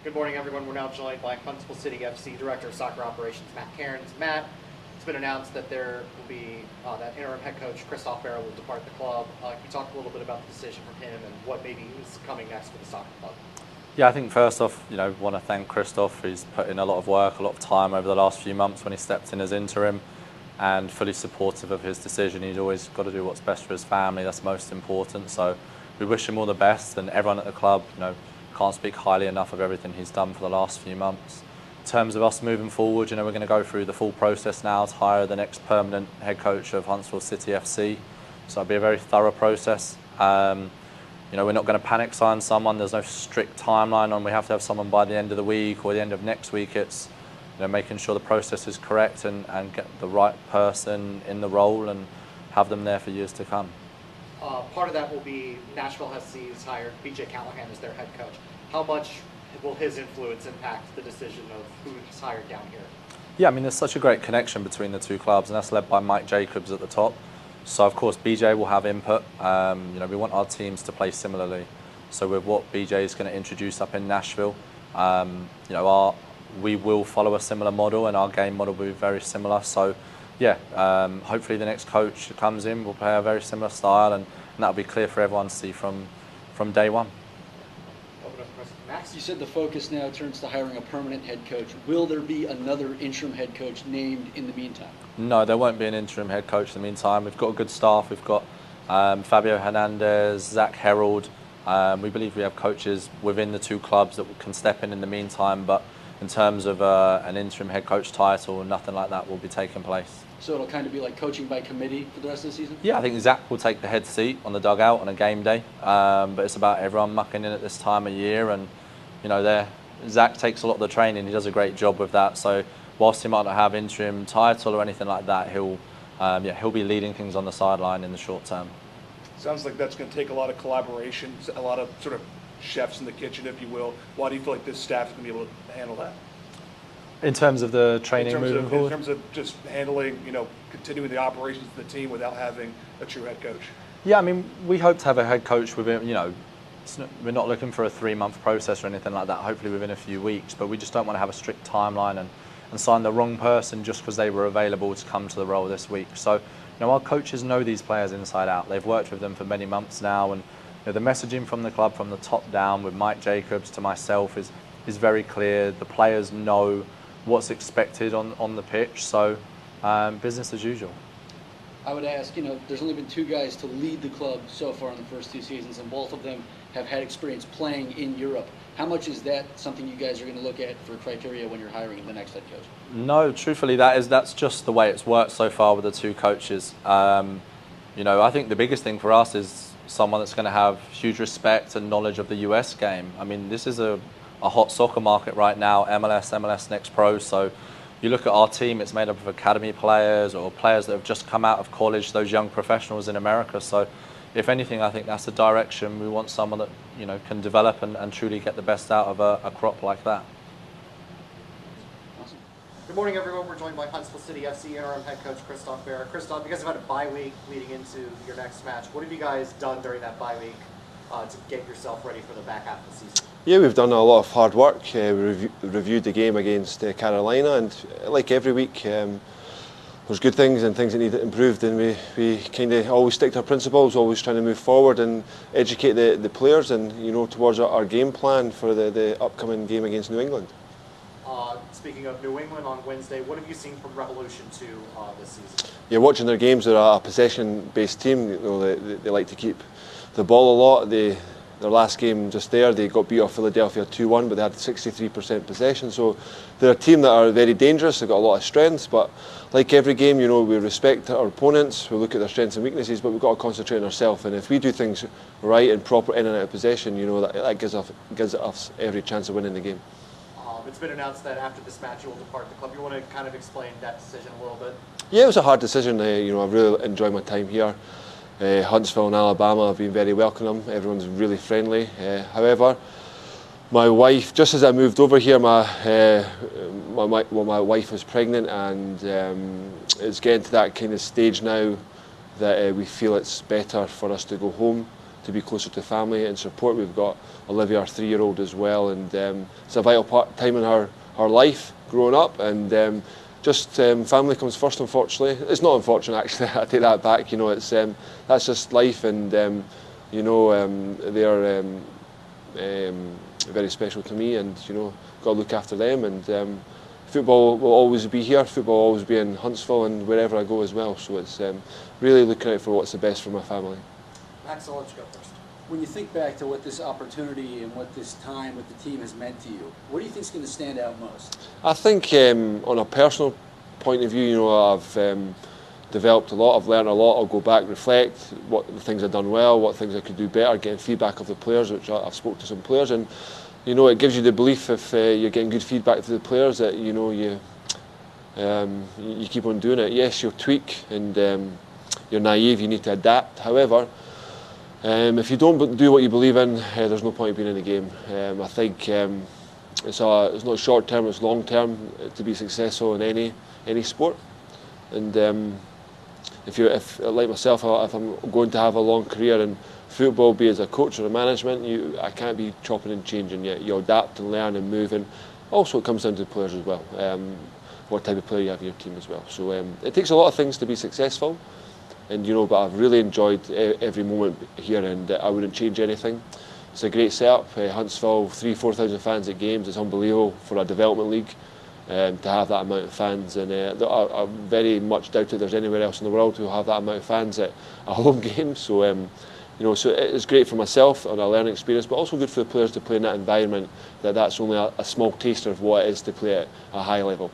Good morning, everyone. We're now joined by Huntsville City FC Director of Soccer Operations, Matt Cairns. Matt, it's been announced that there will be that interim head coach, Christophe Berra, will depart the club. Can you talk a little bit about the decision from him and what maybe is coming next for the soccer club? Yeah, I think first off, want to thank Christophe. He's put in a lot of work, a lot of time over the last few months when he stepped in as interim, and fully supportive of his decision. He's always got to do what's best for his family. That's most important. So we wish him all the best, and everyone at the club, can't speak highly enough of everything he's done for the last few months. In terms of us moving forward, we're going to go through the full process now to hire the next permanent head coach of Huntsville City FC. So it'll be a very thorough process. We're not going to panic sign someone. There's no strict timeline on we have to have someone by the end of the week or the end of next week. It's making sure the process is correct and get the right person in the role and have them there for years to come. Part of that will be Nashville has hired BJ Callahan as their head coach. How much will his influence impact the decision of who's hired down here? Yeah, there's such a great connection between the two clubs, and that's led by Mike Jacobs at the top. So of course BJ will have input. We want our teams to play similarly. So with what BJ is going to introduce up in Nashville, we will follow a similar model, and our game model will be very similar. So yeah, hopefully the next coach that comes in will play a very similar style, and that'll be clear for everyone to see from day one. Max, you said the focus now turns to hiring a permanent head coach. Will there be another interim head coach named in the meantime? No, there won't be an interim head coach in the meantime. We've got a good staff. We've got Fabio Hernandez, Zach Herold. We believe we have coaches within the two clubs that can step in the meantime, but in terms of an interim head coach title, nothing like that will be taking place. So it'll kind of be like coaching by committee for the rest of the season? Yeah, I think Zach will take the head seat on the dugout on a game day, but it's about everyone mucking in at this time of year, and Zach takes a lot of the training. He does a great job with that. So whilst he might not have interim title or anything like that, he'll be leading things on the sideline in the short term. Sounds like that's going to take a lot of collaboration, a lot of sort of chefs in the kitchen, if you will. Why do you feel like this staff is going to be able to handle that? In terms of the training moving forward? In terms of just handling, continuing the operations of the team without having a true head coach. Yeah, we hope to have a head coach within, we're not looking for a 3-month process or anything like that, hopefully within a few weeks, but we just don't want to have a strict timeline and sign the wrong person just because they were available to come to the role this week. So, our coaches know these players inside out. They've worked with them for many months now, and the messaging from the club from the top down with Mike Jacobs to myself is very clear. The players know what's expected on the pitch, so business as usual. I would ask, there's only been 2 guys to lead the club so far in the first 2 seasons, and both of them have had experience playing in Europe. How much is that something you guys are going to look at for criteria when you're hiring the next head coach? No, truthfully, that's just the way it's worked so far with the 2 coaches. I think the biggest thing for us is someone that's going to have huge respect and knowledge of the US game. This is a hot soccer market right now, MLS Next Pro. So you look at our team, it's made up of academy players or players that have just come out of college, those young professionals in America. So if anything, I think that's the direction. We want someone that can develop and truly get the best out of a crop like that. Awesome. Good morning, everyone. We're joined by Huntsville City FC interim head coach Christophe Berra. Christophe, you guys have had a bye week leading into your next match. What have you guys done during that bye week to get yourself ready for the back half of the season? Yeah, we've done a lot of hard work. We reviewed the game against Carolina, and like every week, there's good things and things that need improved, and we kind of always stick to our principles, always trying to move forward and educate the players and towards our game plan for the upcoming game against New England. Speaking of New England on Wednesday, what have you seen from Revolution 2 this season? Yeah, watching their games, they're a possession-based team. They like to keep the ball a lot. Their last game just there, they got beat off Philadelphia 2-1, but they had 63% possession. So they're a team that are very dangerous. They've got a lot of strengths, but like every game, we respect our opponents. We look at their strengths and weaknesses, but we've got to concentrate on ourselves. And if we do things right and proper in and out of possession, that gives us every chance of winning the game. It's been announced that after this match you will depart the club. You want to kind of explain that decision a little bit? Yeah, it was a hard decision. I really enjoyed my time here. Huntsville and Alabama have been very welcoming. Everyone's really friendly. However, my wife, just as I moved over here, my wife was pregnant, and it's getting to that kind of stage now that we feel it's better for us to go home to be closer to family and support. We've got Olivia, our 3-year-old, as well, and it's a vital time in her life growing up, and family comes first, unfortunately. It's not unfortunate, actually. I take that back. You know, it's that's just life, and they are very special to me, and got to look after them. And football will always be here. Football will always be in Huntsville and wherever I go as well. So it's really looking out for what's the best for my family. Max, I'll let you go first. When you think back to what this opportunity and what this time with the team has meant to you, what do you think is going to stand out most? I think on a personal point of view, I've developed a lot. I've learned a lot. I'll go back, reflect what the things I've done well, what things I could do better, getting feedback of the players, which I've spoke to some players, and it gives you the belief if you're getting good feedback from the players that you keep on doing it. Yes, you'll tweak, and you're naive. You need to adapt. However, if you don't do what you believe in, there's no point in being in the game. I think it's not short term; it's long term to be successful in any sport. And if like myself, if I'm going to have a long career in football, be as a coach or a management, I can't be chopping and changing. You adapt and learn and move, and also it comes down to the players as well. What type of player you have in your team as well. So it takes a lot of things to be successful. And but I've really enjoyed every moment here, and I wouldn't change anything. It's a great setup. Huntsville, 3,000-4,000 fans at games. It's unbelievable for a development league to have that amount of fans. And I very much doubt that there's anywhere else in the world who will have that amount of fans at a home game. So so it's great for myself and a learning experience, but also good for the players to play in that environment. That's only a small taster of what it is to play at a high level.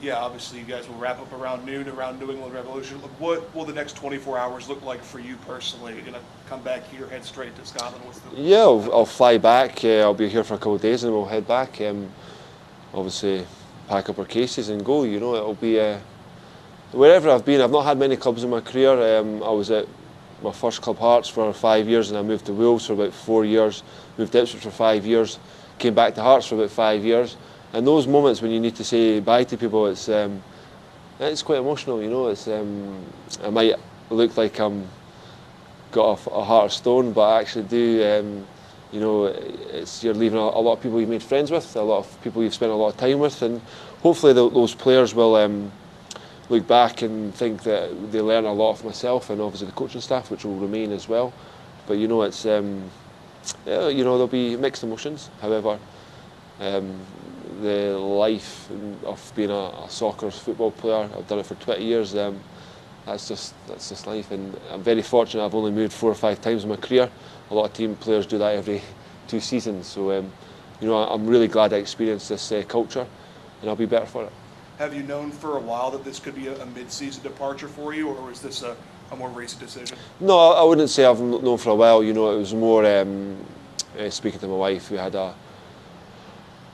Yeah, obviously you guys will wrap up around noon around New England Revolution. What will the next 24 hours look like for you personally? You're going to come back here, head straight to Scotland? Yeah, I'll fly back. I'll be here for a couple of days and we'll head back. Obviously, pack up our cases and go. It'll be wherever I've been. I've not had many clubs in my career. I was at my first club, Hearts, for 5 years, and I moved to Wolves for about 4 years, moved to Ipswich for 5 years, came back to Hearts for about 5 years. And those moments when you need to say bye to people, it's quite emotional. I might look like I'm got a heart of stone, but I actually do. You're leaving a lot of people you've made friends with, a lot of people you've spent a lot of time with, and hopefully those players will look back and think that they learn a lot from myself and obviously the coaching staff, which will remain as well. But it's there'll be mixed emotions. However, the life of being a soccer football player, I've done it for 20 years. That's just life, and I'm very fortunate. I've only moved 4 or 5 times in my career. A lot of team players do that every 2 seasons. So I'm really glad I experienced this culture, and I'll be better for it. Have you known for a while that this could be a mid-season departure for you, or is this a more recent decision? No, I wouldn't say I've known for a while. It was more speaking to my wife. We had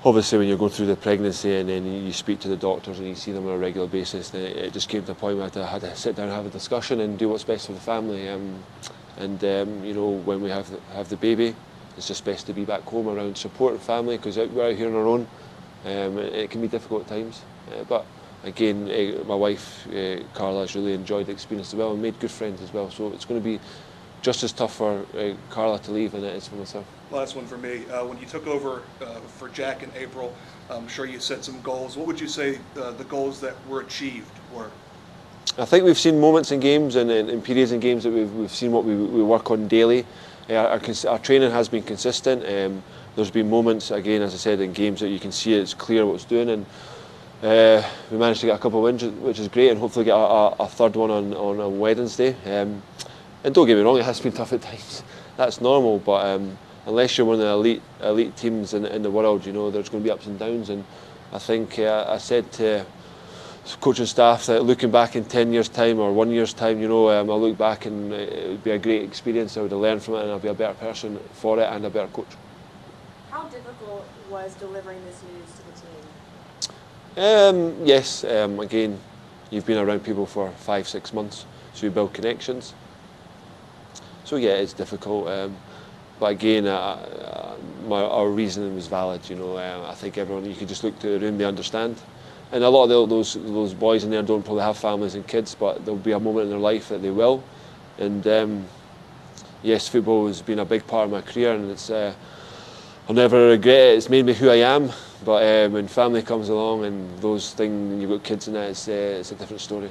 obviously when you're going through the pregnancy and then you speak to the doctors and you see them on a regular basis, then it just came to a point where I had to sit down and have a discussion and do what's best for the family. When we have the baby, it's just best to be back home around supporting family, because we're out here on our own. It can be difficult at times. But again, my wife, Carla, has really enjoyed the experience as well and made good friends as well. So it's going to be just as tough for Carla to leave than it is for myself. Last one for me. When you took over for Jack in April, I'm sure you set some goals. What would you say the goals that were achieved were? I think we've seen moments in games and in periods in games that we've seen what we work on daily. Our training has been consistent. There's been moments, again, as I said, in games that you can see it's clear what it's doing, and we managed to get a couple of wins, which is great, and hopefully get a third one on Wednesday. And don't get me wrong, it has been tough at times. That's normal, but unless you're one of the elite teams in the world, there's going to be ups and downs. And I think I said to coaching staff that looking back in 10 years' time or 1 year's time, I'll look back and it would be a great experience. I would have learned from it, and I'll be a better person for it and a better coach. How difficult was delivering this news to the team? Yes, again, you've been around people for 5-6 months, so you build connections. So yeah, it's difficult, but again, our reasoning was valid. I think everyone, you can just look to the room, they understand. And a lot of those boys in there don't probably have families and kids, but there'll be a moment in their life that they will. And yes, football has been a big part of my career, and it's I'll never regret it. It's made me who I am. But when family comes along and those things, and you've got kids in it, it's a different story.